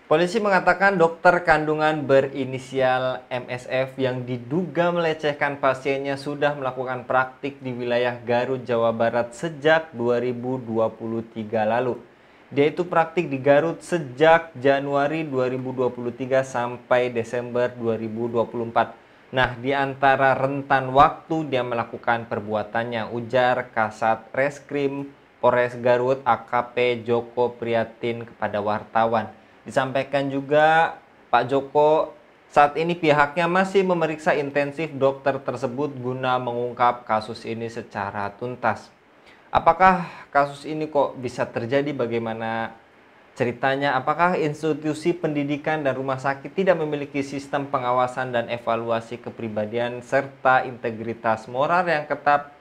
Polisi mengatakan dokter kandungan berinisial MSF yang diduga melecehkan pasiennya sudah melakukan praktik di wilayah Garut, Jawa Barat sejak 2023 lalu. Dia itu praktik di Garut sejak Januari 2023 sampai Desember 2024. Nah, di antara rentan waktu dia melakukan perbuatannya, ujar Kasat Reskrim Polres Garut AKP Joko Priatin kepada wartawan. Disampaikan juga Pak Joko saat ini pihaknya masih memeriksa intensif dokter tersebut guna mengungkap kasus ini secara tuntas. Apakah kasus ini kok bisa terjadi? Bagaimana ceritanya? Apakah institusi pendidikan dan rumah sakit tidak memiliki sistem pengawasan dan evaluasi kepribadian serta integritas moral yang ketat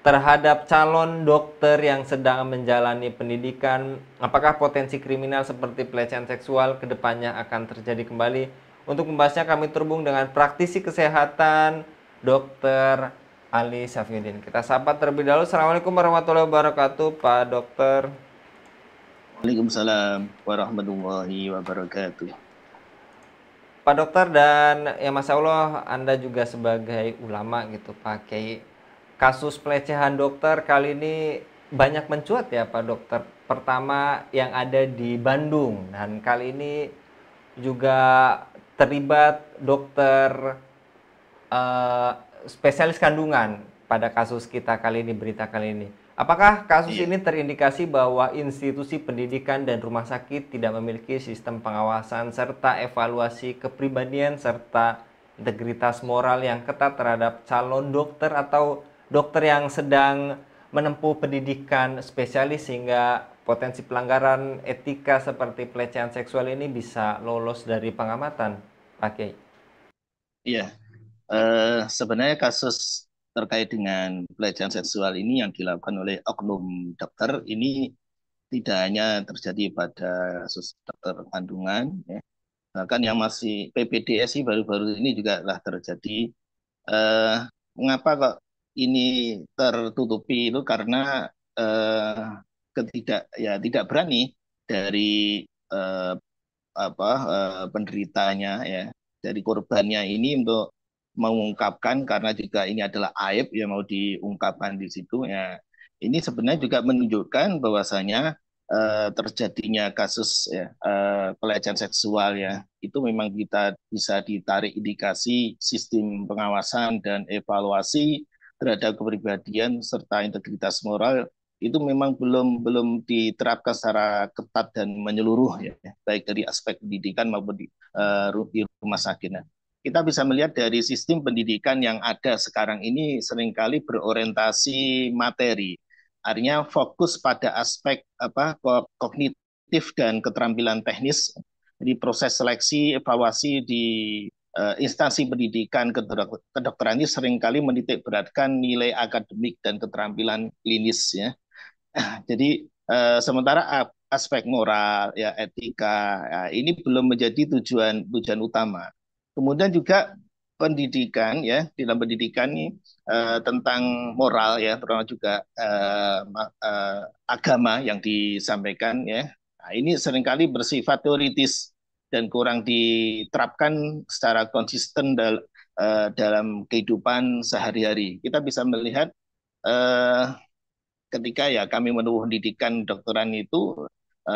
terhadap calon dokter yang sedang menjalani pendidikan? Apakah potensi kriminal seperti pelecehan seksual kedepannya akan terjadi kembali? Untuk membahasnya kami terhubung dengan praktisi kesehatan Dr. Ali Safiyuddin. Kita sapa terlebih dahulu. Assalamualaikum warahmatullahi wabarakatuh, Pak Dokter. Waalaikumsalam warahmatullahi wabarakatuh. Pak Dokter, dan ya Masya Allah Anda juga sebagai ulama gitu Pak Kiai. Kasus pelecehan dokter kali ini banyak mencuat ya Pak Dokter. Pertama yang ada di Bandung, dan kali ini juga terlibat dokter eh, spesialis kandungan pada kasus kita kali ini, berita kali ini. Apakah kasus Iya, ini terindikasi bahwa institusi pendidikan dan rumah sakit tidak memiliki sistem pengawasan serta evaluasi kepribadian serta integritas moral yang ketat terhadap calon dokter atau dokter yang sedang menempuh pendidikan spesialis sehingga potensi pelanggaran etika seperti pelecehan seksual ini bisa lolos dari pengamatan, Pak Kiai? iya. Sebenarnya kasus terkait dengan pelecehan seksual ini yang dilakukan oleh oknum dokter ini tidak hanya terjadi pada kasus dokter kandungan, ya. Bahkan yang masih PPDS baru-baru ini juga telah terjadi. Eh, Mengapa kok ini tertutupi itu karena eh, tidak berani dari eh, penderitanya, ya, dari korbannya ini untuk mengungkapkan, karena juga ini adalah aib yang mau diungkapkan di situ, ya. Ini sebenarnya juga menunjukkan bahwasanya terjadinya kasus, ya, pelecehan seksual, ya, itu memang kita bisa ditarik indikasi sistem pengawasan dan evaluasi terhadap kepribadian serta integritas moral itu memang belum belum diterapkan secara ketat dan menyeluruh, ya, baik dari aspek pendidikan maupun di rumah sakit. Nah, kita bisa melihat dari sistem pendidikan yang ada sekarang ini seringkali berorientasi materi, artinya fokus pada aspek kognitif dan keterampilan teknis. Jadi proses seleksi evaluasi di instansi pendidikan kedokteran ini seringkali menitik beratkan nilai akademik dan keterampilan klinis, ya. Jadi sementara aspek moral, ya, etika, ya, ini belum menjadi tujuan tujuan utama. Kemudian juga pendidikan, ya, dalam pendidikan ini tentang moral, ya, terutama juga agama yang disampaikan, ya. Nah, ini seringkali bersifat teoritis dan kurang diterapkan secara konsisten dalam kehidupan sehari-hari. Kita bisa melihat eh, ketika, ya, kami menempuh pendidikan dokteran itu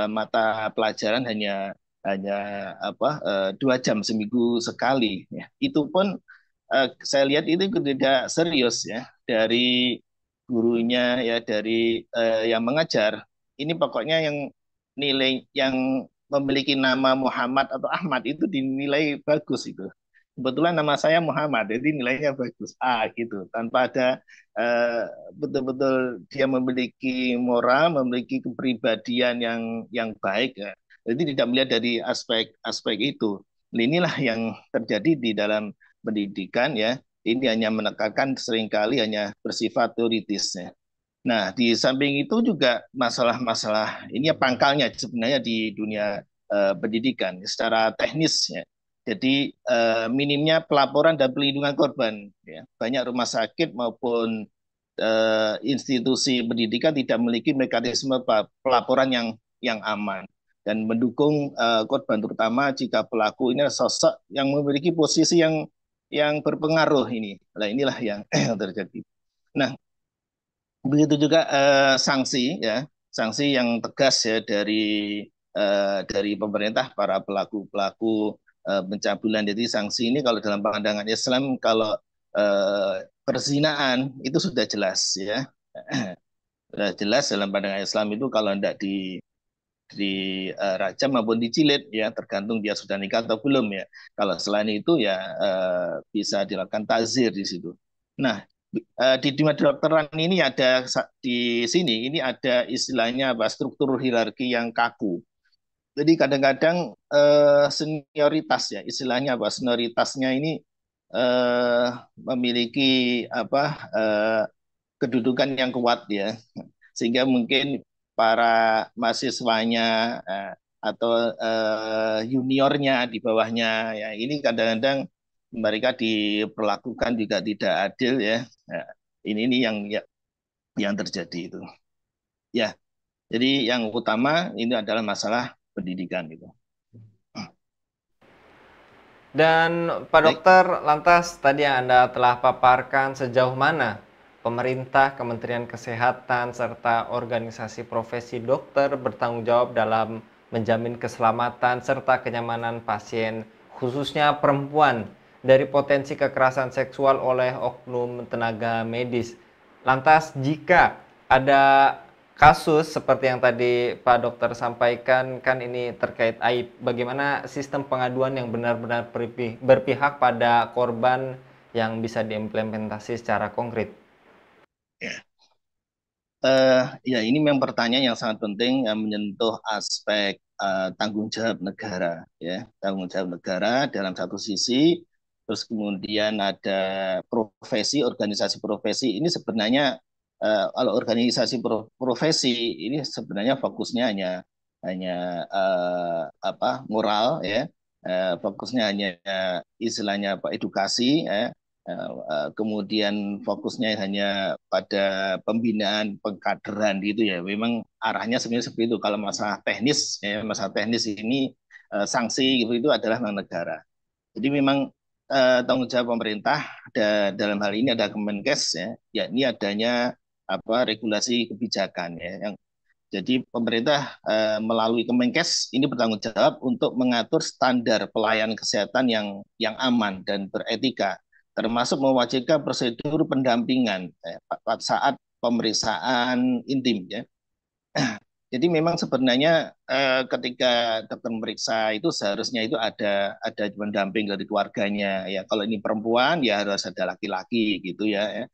mata pelajaran hanya hanya 2 jam seminggu sekali, ya. Itu pun saya lihat itu tidak serius, ya, dari gurunya, ya, dari yang mengajar. Ini pokoknya yang nilai yang memiliki nama Muhammad atau Ahmad itu dinilai bagus itu. Kebetulan nama saya Muhammad, jadi nilainya bagus. Gitu. Tanpa ada eh, betul-betul dia memiliki moral, memiliki kepribadian yang baik, ya. Jadi tidak melihat dari aspek-aspek itu. Nah, inilah yang terjadi di dalam pendidikan, ya. Ini hanya menekankan, seringkali hanya bersifat teoritis, ya. Nah, di samping itu juga masalah-masalah ini, ya, pangkalnya sebenarnya di dunia pendidikan secara teknis, ya. Jadi minimnya pelaporan dan pelindungan korban, ya. Banyak rumah sakit maupun institusi pendidikan tidak memiliki mekanisme pelaporan yang aman. dan mendukung korban, terutama jika pelaku ini adalah sosok yang memiliki posisi yang berpengaruh ini. Nah, inilah yang yang terjadi. Nah, begitu juga sanksi ya, sanksi yang tegas ya dari pemerintah para pelaku-pelaku pencabulan. Jadi sanksi ini kalau dalam pandangan Islam, kalau perzinaan itu sudah jelas ya. Sudah jelas dalam pandangan Islam itu kalau tidak di rajam maupun dicilid ya, tergantung dia sudah nikah atau belum ya. Kalau selain itu ya bisa dilakukan tazir di situ. Nah, di dunia kedokteran ini ada di sini ini ada istilahnya apa, struktur hierarki yang kaku. Jadi kadang-kadang senioritas ya, istilahnya apa, senioritasnya ini eh, memiliki apa kedudukan yang kuat ya, sehingga mungkin para mahasiswanya atau juniornya di bawahnya ya, ini kadang-kadang mereka diperlakukan juga tidak adil ya. Nah, ini yang terjadi itu. Ya, jadi yang utama ini adalah masalah pendidikan itu. Dan Pak Baik. Dokter, lantas tadi yang Anda telah paparkan sejauh mana pemerintah, Kementerian Kesehatan, serta organisasi profesi dokter bertanggung jawab dalam menjamin keselamatan serta kenyamanan pasien, khususnya perempuan, dari potensi kekerasan seksual oleh oknum tenaga medis. Lantas jika ada kasus seperti yang tadi Pak Dokter sampaikan, kan ini terkait aib, bagaimana sistem pengaduan yang benar-benar berpihak pada korban yang bisa diimplementasi secara konkret? Ya. Ya, ini memang pertanyaan yang sangat penting yang menyentuh aspek tanggung jawab negara, ya, tanggung jawab negara dalam satu sisi, terus kemudian ada profesi, organisasi profesi. Ini sebenarnya kalau organisasi profesi ini sebenarnya fokusnya hanya apa, moral, ya, fokusnya hanya istilahnya apa, edukasi, ya. Kemudian fokusnya hanya pada pembinaan pengkaderan gitu ya. Memang arahnya sebenarnya seperti itu. Kalau masalah teknis ya, masalah teknis ini sanksi gitu itu adalah memang negara. Jadi memang tanggung jawab pemerintah dalam hal ini ada Kemenkes ya, yakni adanya apa, regulasi kebijakan ya, yang jadi pemerintah melalui Kemenkes ini bertanggung jawab untuk mengatur standar pelayanan kesehatan yang aman dan beretika, termasuk mewajibkan prosedur pendampingan pada saat pemeriksaan intim ya. Jadi memang sebenarnya ketika dokter memeriksa itu seharusnya itu ada pendamping dari keluarganya ya. Kalau ini perempuan ya harus ada laki-laki gitu ya.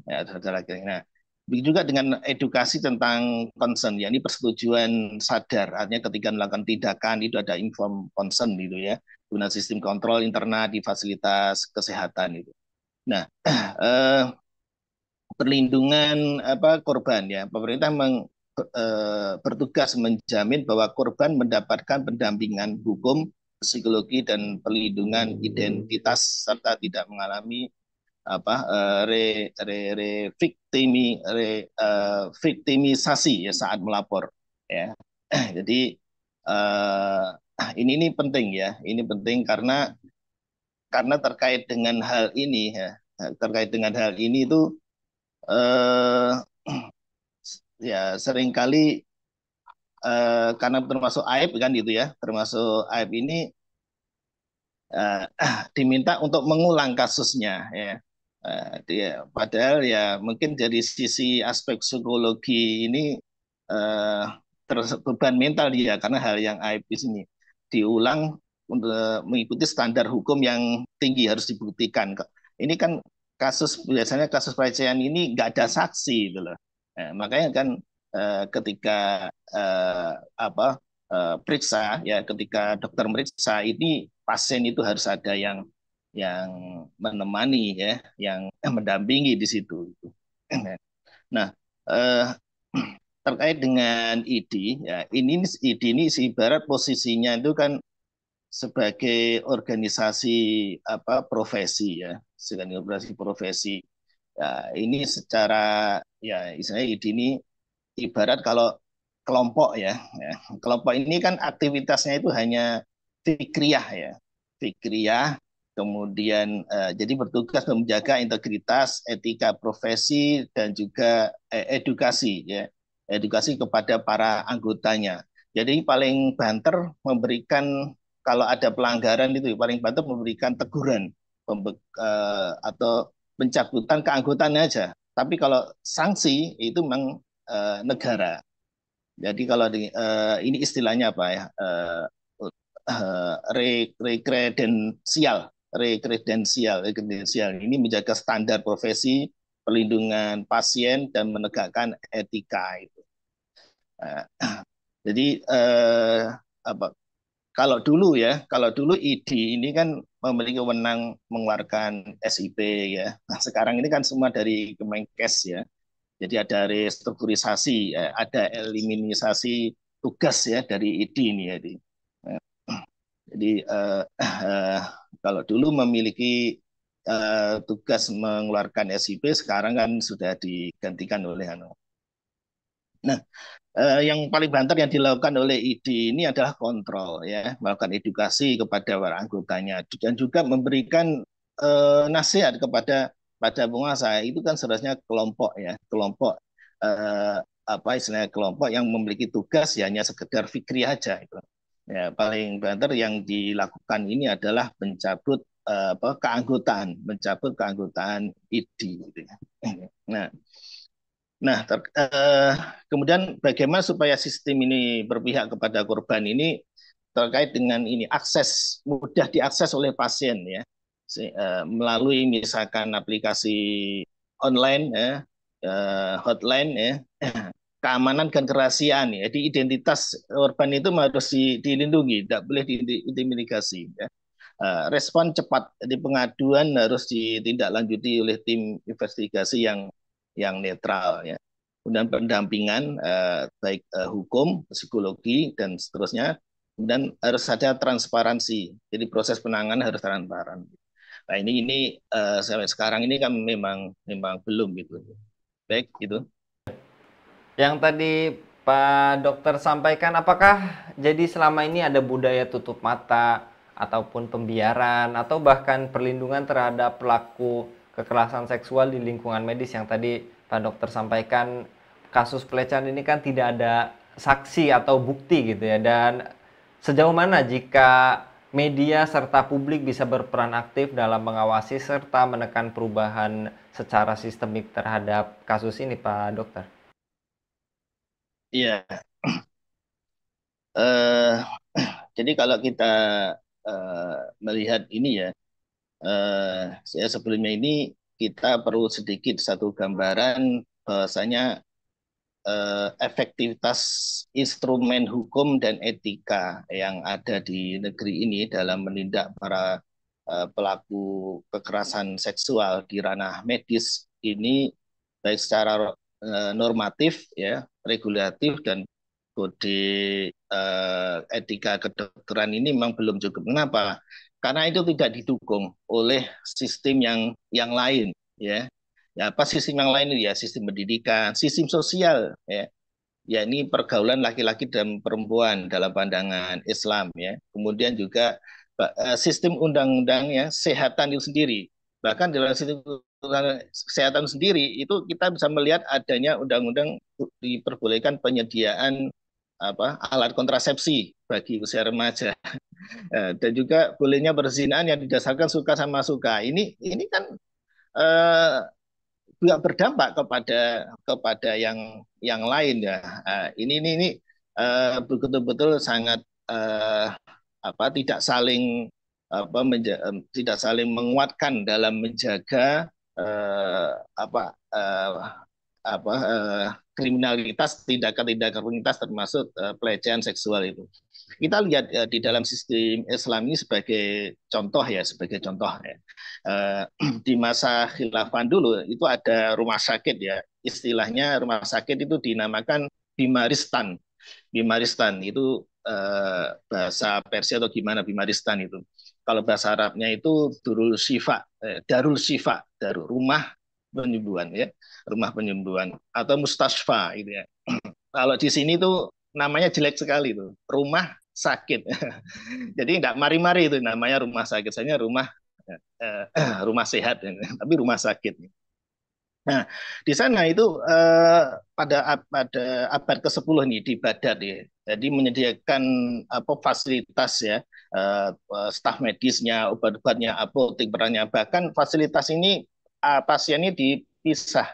Ya, ada lagi. Nah, begitu juga dengan edukasi tentang consent, ya, ini persetujuan sadar. Artinya ketika melakukan tindakan itu ada inform consent gitu ya, guna sistem kontrol internal di fasilitas kesehatan itu. Nah, eh, perlindungan apa korban ya, pemerintah bertugas menjamin bahwa korban mendapatkan pendampingan hukum, psikologi dan perlindungan identitas serta tidak mengalami apa victimisasi ya saat melapor ya. Jadi ini penting ya, ini penting karena terkait dengan hal ini ya, terkait dengan hal ini itu eh, ya seringkali karena termasuk aib kan gitu ya, termasuk aib ini eh, diminta untuk mengulang kasusnya ya. Padahal ya mungkin dari sisi aspek psikologi ini eh, terus beban mental dia karena hal yang aib di sini diulang untuk mengikuti standar hukum yang tinggi harus dibuktikan. Ini kan biasanya kasus pelecehan ini nggak ada saksi gitu loh. Makanya kan ketika apa periksa ya, ketika dokter meriksa ini pasien itu harus ada yang menemani ya, yang mendampingi di situ. Nah, eh, terkait dengan ID ya, ID ini ibarat posisinya itu kan sebagai organisasi apa profesi ya, sebagai organisasi profesi. Ya, ini secara ya istilahnya ID ini ibarat kalau kelompok ya. Kelompok ini kan aktivitasnya itu hanya fikriyah ya, fikriyah. Kemudian jadi bertugas menjaga integritas, etika profesi dan juga edukasi ya, edukasi kepada para anggotanya. Jadi paling banter memberikan kalau ada pelanggaran itu paling banter memberikan teguran atau pencabutan keanggotaan aja. Tapi kalau sanksi itu memang negara. Jadi kalau ini istilahnya apa ya? Rekredensial, rekredensial ini menjaga standar profesi, perlindungan pasien dan menegakkan etika itu. Uh, jadi apa? Kalau dulu ID ini kan memiliki wewenang mengeluarkan SIP ya. Nah, sekarang ini kan semua dari Kemenkes ya. Jadi ada restrukturisasi, ada eliminasi tugas ya dari ID ini ya. Jadi kalau dulu memiliki tugas mengeluarkan SIP, sekarang kan sudah digantikan oleh Nah, yang paling banter yang dilakukan oleh ID ini adalah kontrol ya, melakukan edukasi kepada para anggotanya dan juga memberikan nasihat pada penguasa. Itu kan seharusnya kelompok ya, kelompok apa istilahnya kelompok yang memiliki tugas ya hanya sekedar fikri aja itu. Ya, paling banter yang dilakukan ini adalah mencabut keanggotaan ID gitu ya. Nah, Nah, kemudian bagaimana supaya sistem ini berpihak kepada korban ini terkait dengan ini mudah diakses oleh pasien ya, melalui misalkan aplikasi online ya, hotline ya, keamanan dan kerahasiaan ya. Jadi identitas korban itu harus dilindungi, tidak boleh diintimidasi ya. Respon cepat, jadi pengaduan harus ditindaklanjuti oleh tim investigasi yang netral ya. Kemudian pendampingan baik hukum, psikologi dan seterusnya. Kemudian harus ada transparansi. Jadi proses penanganan harus transparan. Nah ini sampai sekarang ini kan memang belum gitu. Baik gitu. Yang tadi Pak Dokter sampaikan, apakah jadi selama ini ada budaya tutup mata ataupun pembiaran atau bahkan perlindungan terhadap pelaku kekerasan seksual di lingkungan medis yang tadi Pak Dokter sampaikan, kasus pelecehan ini kan tidak ada saksi atau bukti gitu ya, dan sejauh mana jika media serta publik bisa berperan aktif dalam mengawasi serta menekan perubahan secara sistemik terhadap kasus ini Pak Dokter? Iya. Eh, jadi kalau kita melihat ini ya, saya sebelumnya ini kita perlu sedikit satu gambaran bahwasanya efektivitas instrumen hukum dan etika yang ada di negeri ini dalam menindak para pelaku kekerasan seksual di ranah medis ini baik secara normatif ya, regulatif dan kode etika kedokteran ini memang belum cukup. Kenapa? Karena itu tidak didukung oleh sistem yang lain ya. Ya, apa sistem yang lain ya? Sistem pendidikan, sistem sosial ya. Ya ini pergaulan laki-laki dan perempuan dalam pandangan Islam ya. Kemudian juga sistem undang-undangnya kesehatan itu sendiri. Bahkan dalam sistem kesehatan sendiri itu kita bisa melihat adanya undang-undang diperbolehkan penyediaan alat kontrasepsi bagi usia remaja. Dan juga bolehnya perzinahan yang didasarkan suka sama suka. Ini kan eh, juga berdampak kepada yang lain ya. Ini betul-betul sangat tidak saling tidak saling menguatkan dalam menjaga eh, apa eh, kriminalitas, tindakan-tindakan kriminalitas termasuk pelecehan seksual itu. Kita lihat di dalam sistem Islam ini sebagai contoh ya. Di masa khilafah dulu itu ada rumah sakit ya, istilahnya rumah sakit itu dinamakan Bimaristan. Bimaristan itu bahasa Persia atau gimana Bimaristan itu. Kalau bahasa Arabnya itu Darul Syifa, rumah penyembuhan ya, rumah penyembuhan atau mustasfa gitu ya. Kalau di sini tuh namanya jelek sekali itu, rumah sakit. Jadi nggak mari-mari itu namanya rumah sakit, saya rumah rumah sehat, tapi rumah sakit. Nah, di sana itu pada abad ke-10 nih di Baghdad ya. Jadi menyediakan apa fasilitas ya, staf medisnya, obat-obatnya, apotek, perannya, bahkan fasilitas ini pasien ini dipisah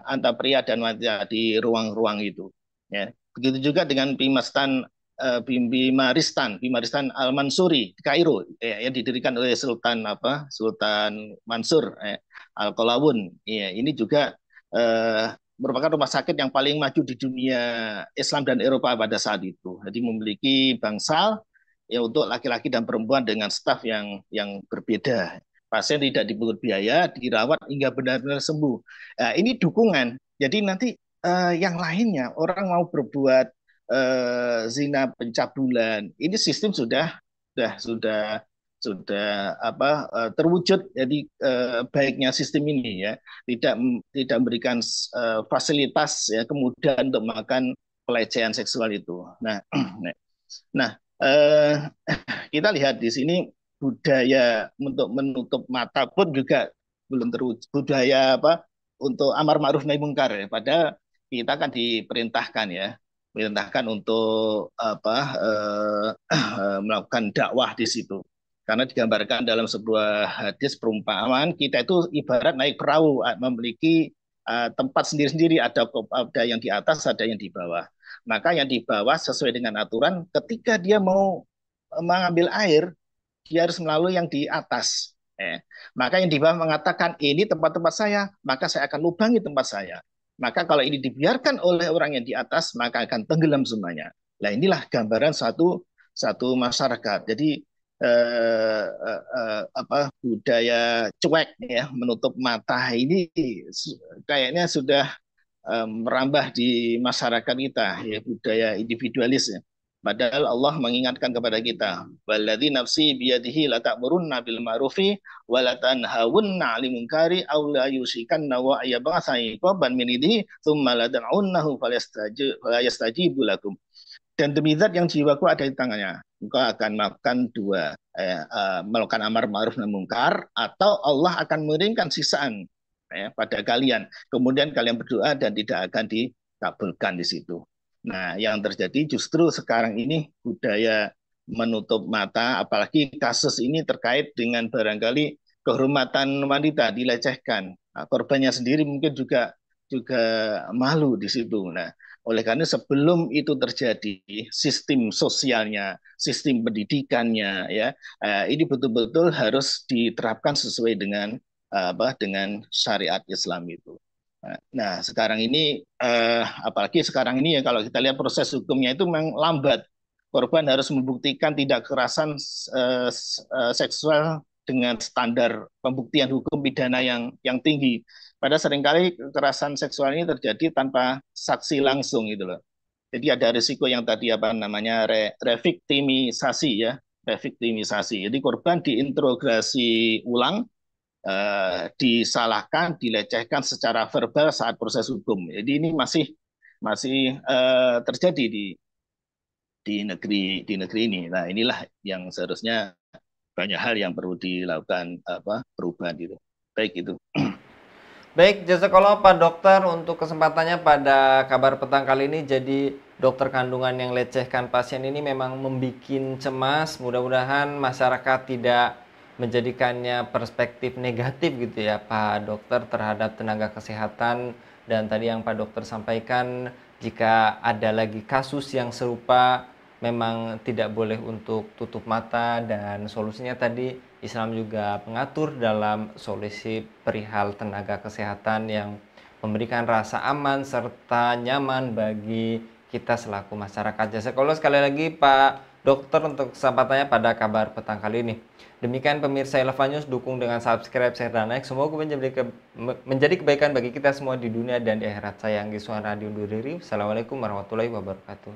antara pria dan wanita di ruang-ruang itu. Ya. Begitu juga dengan Bimaristan Al-Mansuri di Kairo ya, yang didirikan oleh Sultan Mansur Al-Qalawun. Ya, ini juga merupakan rumah sakit yang paling maju di dunia Islam dan Eropa pada saat itu. Jadi memiliki bangsal ya untuk laki-laki dan perempuan dengan staf yang berbeda. Pasien tidak dipungut biaya, dirawat hingga benar-benar sembuh. Nah, ini dukungan. Jadi nanti yang lainnya orang mau berbuat zina pencabulan, ini sistem sudah sudah terwujud. Jadi baiknya sistem ini ya tidak tidak memberikan fasilitas ya kemudahan untuk melakukan pelecehan seksual itu. Nah, nah kita lihat di sini budaya untuk menutup mata pun juga belum terwujud. Budaya apa untuk amar ma'ruf nahi mungkar ya. Padahal kita kan diperintahkan ya, diperintahkan untuk melakukan dakwah di situ. Karena digambarkan dalam sebuah hadis perumpamaan kita itu ibarat naik perahu, memiliki tempat sendiri-sendiri, ada yang di atas, ada yang di bawah. Maka yang di bawah sesuai dengan aturan, ketika dia mau mengambil air, dia harus melalui yang di atas. Maka yang di bawah mengatakan ini tempat-tempat saya, maka saya akan lubangi tempat saya. Maka kalau ini dibiarkan oleh orang yang di atas, maka akan tenggelam semuanya. Nah inilah gambaran satu masyarakat. Jadi budaya cuek ya menutup mata ini kayaknya sudah merambah di masyarakat kita ya budaya individualis ya. Padahal Allah mengingatkan kepada kita, "Walladzi nafsi biyadihi la ta'murunna bil ma'rufi wa la tanhawunna 'anil munkari aw la yusikanna wa ayyabasa iqaban min idihi tsumma la da'unnahu falayastajibu lakum." Dan demi zat yang jiwaku ada di tangannya, engkau akan melakukan dua, melakukan amar ma'ruf nahi mungkar, atau Allah akan mengirimkan sisaan pada kalian. Kemudian kalian berdoa dan tidak akan dikabulkan di situ. Nah, yang terjadi justru sekarang ini budaya menutup mata, apalagi kasus ini terkait dengan barangkali kehormatan wanita dilecehkan. Nah, korbannya sendiri mungkin juga juga malu di situ. Nah, oleh karena sebelum itu terjadi, sistem sosialnya, sistem pendidikannya, ya, ini betul-betul harus diterapkan sesuai dengan syariat Islam itu. Nah, sekarang ini, apalagi sekarang ini ya kalau kita lihat proses hukumnya itu memang lambat. Korban harus membuktikan tidak kekerasan seksual dengan standar pembuktian hukum pidana yang tinggi. Pada seringkali kekerasan seksual ini terjadi tanpa saksi langsung gitu loh. Jadi ada risiko yang tadi apa namanya reviktimisasi ya, reviktimisasi. Jadi korban diinterogasi ulang, disalahkan, dilecehkan secara verbal saat proses hukum. Jadi ini masih masih terjadi di negeri ini. Nah, inilah yang seharusnya banyak hal yang perlu dilakukan perubahan itu. Baik itu. Baik, jazakallah Pak Dokter untuk kesempatannya pada kabar petang kali ini. Jadi dokter kandungan yang lecehkan pasien ini memang membuat cemas. Mudah-mudahan masyarakat tidak menjadikannya perspektif negatif gitu ya Pak Dokter terhadap tenaga kesehatan. Dan tadi yang Pak Dokter sampaikan, jika ada lagi kasus yang serupa memang tidak boleh untuk tutup mata, dan solusinya tadi Islam juga mengatur dalam solusi perihal tenaga kesehatan yang memberikan rasa aman serta nyaman bagi kita selaku masyarakat. Jazakallah sekali lagi Pak Dokter untuk kesempatannya pada kabar petang kali ini. Demikian pemirsa Eleva News, dukung dengan subscribe, share, dan like. Semoga menjadi kebaikan bagi kita semua di dunia dan di akhirat. Saya Anggi Suara undur diri. Assalamualaikum warahmatullahi wabarakatuh.